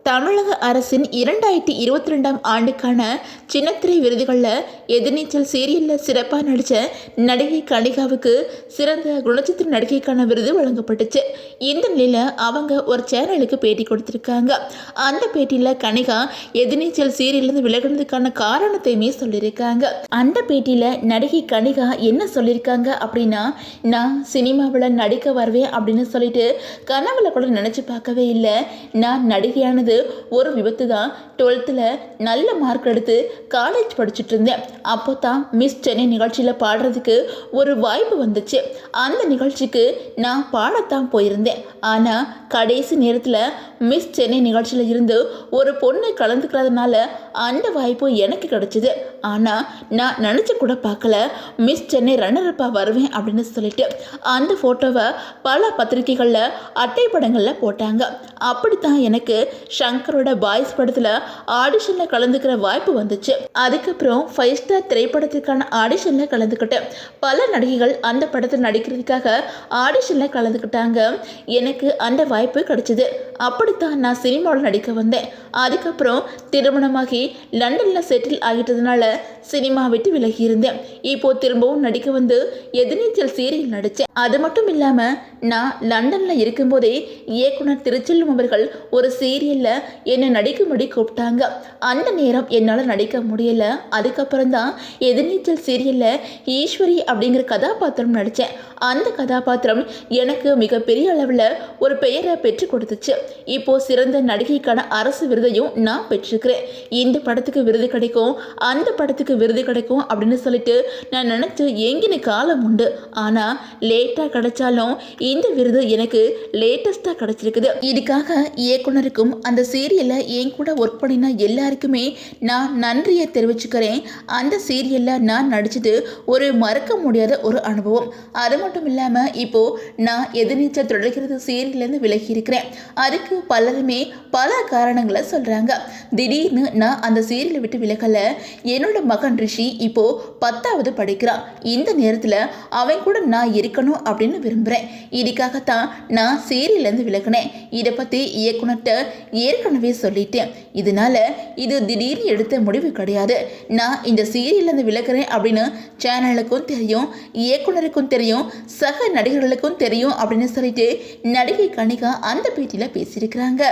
தமிழக அரசின் 2022ஆம் ஆண்டுக்கான சின்னத்திரை விருதுகளில் எதிர்நீச்சல் சீரியலில் சிறப்பாக நடித்த நடிகை கனிகாவுக்கு சிறந்த குணச்சித்திர நடிகைக்கான விருது வழங்கப்பட்டுச்சு. இந்த நிலையில் அவங்க ஒரு சேனலுக்கு பேட்டி கொடுத்துருக்காங்க. அந்த பேட்டியில் கனிகா எதிர்நீச்சல் சீரியலிருந்து விலகினதுக்கான காரணத்தையுமே சொல்லியிருக்காங்க. அந்த பேட்டியில் நடிகை கனிகா என்ன சொல்லியிருக்காங்க அப்படின்னா, நான் சினிமாவில் நடிக்க வருவேன் அப்படின்னு சொல்லிட்டு கனவுல கூட நினச்சி பார்க்கவே இல்லை. நான் நடிகையானது ஒரு விபத்து தான். 12th நல்ல மார்க் எடுத்து காலேஜ் படிச்சுட்டு இருந்தேன். அப்போ தான் மிஸ் சென்னை நிகழ்ச்சியில் பாடுறதுக்கு ஒரு வாய்ப்பு வந்துச்சு. அந்த நிகழ்ச்சிக்கு நான் பாடத்தான் போயிருந்தேன். ஆனால் கடைசி நேரத்தில் மிஸ் சென்னை நிகழ்ச்சியில் இருந்து ஒரு பொண்ணு கலந்துக்கிறதுனால அந்த வாய்ப்பு எனக்கு கிடைச்சிது. ஆனால் நான் நினச்சி கூட பார்க்கல மிஸ் சென்னை ரன்னரப்பாக வருவேன் அப்படின்னு சொல்லிட்டு அந்த ஃபோட்டோவை பல பத்திரிகைகளில் அட்டை படங்களில் போட்டாங்க. அப்படித்தான் எனக்கு ஷங்கரோட பாய்ஸ் படத்தில் ஆடிஷனில் கலந்துக்கிற வாய்ப்பு வந்துச்சு. அதுக்கப்புறம் 5 ஸ்டார் திரைப்படத்துக்கான ஆடிஷனில் கலந்துக்கிட்டேன். பல நடிகைகள் அந்த படத்தில் நடிக்கிறதுக்காக ஆடிஷனில் கலந்துக்கிட்டாங்க. எனக்கு அந்த வாய்ப்பு கிடைச்சிது. அப்படித்தான் நான் சினிமாவில் நடிக்க வந்தேன். அதுக்கப்புறம் திருமணமாகி லண்டனில் செட்டில் ஆகிட்டதுனால சினிமா விட்டு விலகி இருந்தேன். இப்போ திரும்பவும் நடிக்க வந்து எதிர்நீச்சல் சீரியல் நடித்தேன். அது மட்டும் இல்லாமல் நான் லண்டனில் இருக்கும்போதே இயக்குனர் திருச்செல்வம் அவர்கள் ஒரு சீரியலில் என்னை நடிக்கும்படி கூப்பிட்டாங்க. அந்த நேரம் என்னால் நடிக்க முடியல. அதுக்கப்புறம் தான் எதிர்நீச்சல் சீரியலில் ஈஸ்வரி அப்படிங்கிற கதாபாத்திரம் நடித்தேன். அந்த கதாபாத்திரம் எனக்கு மிகப்பெரிய அளவில் ஒரு பெயரை பெற்று கொடுத்துச்சு. இப்போது சிறந்த நடிகைக்கான அரசு விருதையும் நான் பெற்றிருக்கிறேன். இந்த படத்துக்கு விருது கிடைக்கும், அந்த படத்துக்கு விருது கிடைக்கும் அப்படின்னு சொல்லிட்டு நான் நினச்சி ஏங்கின காலம் உண்டு. ஆனால் லேட்டாக கிடைச்சாலும் இந்த விருது எனக்கு லேட்டஸ்ட்டாக கிடைச்சிருக்குது. இதுக்காக இயக்குனருக்கும் அந்த சீரியலில் என் கூட ஒர்க் பண்ணின எல்லாருக்குமே நான் நன்றியை தெரிவிச்சுக்கிறேன். அந்த சீரியலில் நான் நடித்தது ஒரு மறக்க முடியாத ஒரு அனுபவம். அது மட்டும் இல்லாமல் இப்போது நான் எதிர்நீச்சல் தொடர்கிறது சீரியல்லேருந்து விலகி இருக்கிறேன். அதுக்கு பலருமே பல காரணங்களை சொல்கிறாங்க. திடீர்னு நான் அந்த சீரியலை விட்டு விலகலை. என்னோட மகன் ரிஷி இப்போது 10வது படிக்கிறான். இந்த நேரத்தில் அவன் கூட நான் இருக்கணும் அப்படின்னு விரும்புகிறேன். இதுக்காகத்தான் நான் சீரியல்லேருந்து விலகினேன். இதை பற்றி இயக்குனர்கிட்ட ஏற்கனவே சொல்லிட்டேன். இதனால இது திடீர்னு எடுத்த முடிவு கிடையாது. நான் இந்த சீரியல்லேருந்து விலகிறேன் அப்படின்னு சேனலுக்கும் தெரியும், இயக்குனருக்கும் தெரியும், சக நடிகர்களுக்கும் தெரியும் அப்படின்னு சொல்லிட்டு நடிகை கனிகா அந்த பேட்டியில் பேசியிருக்கிறாங்க.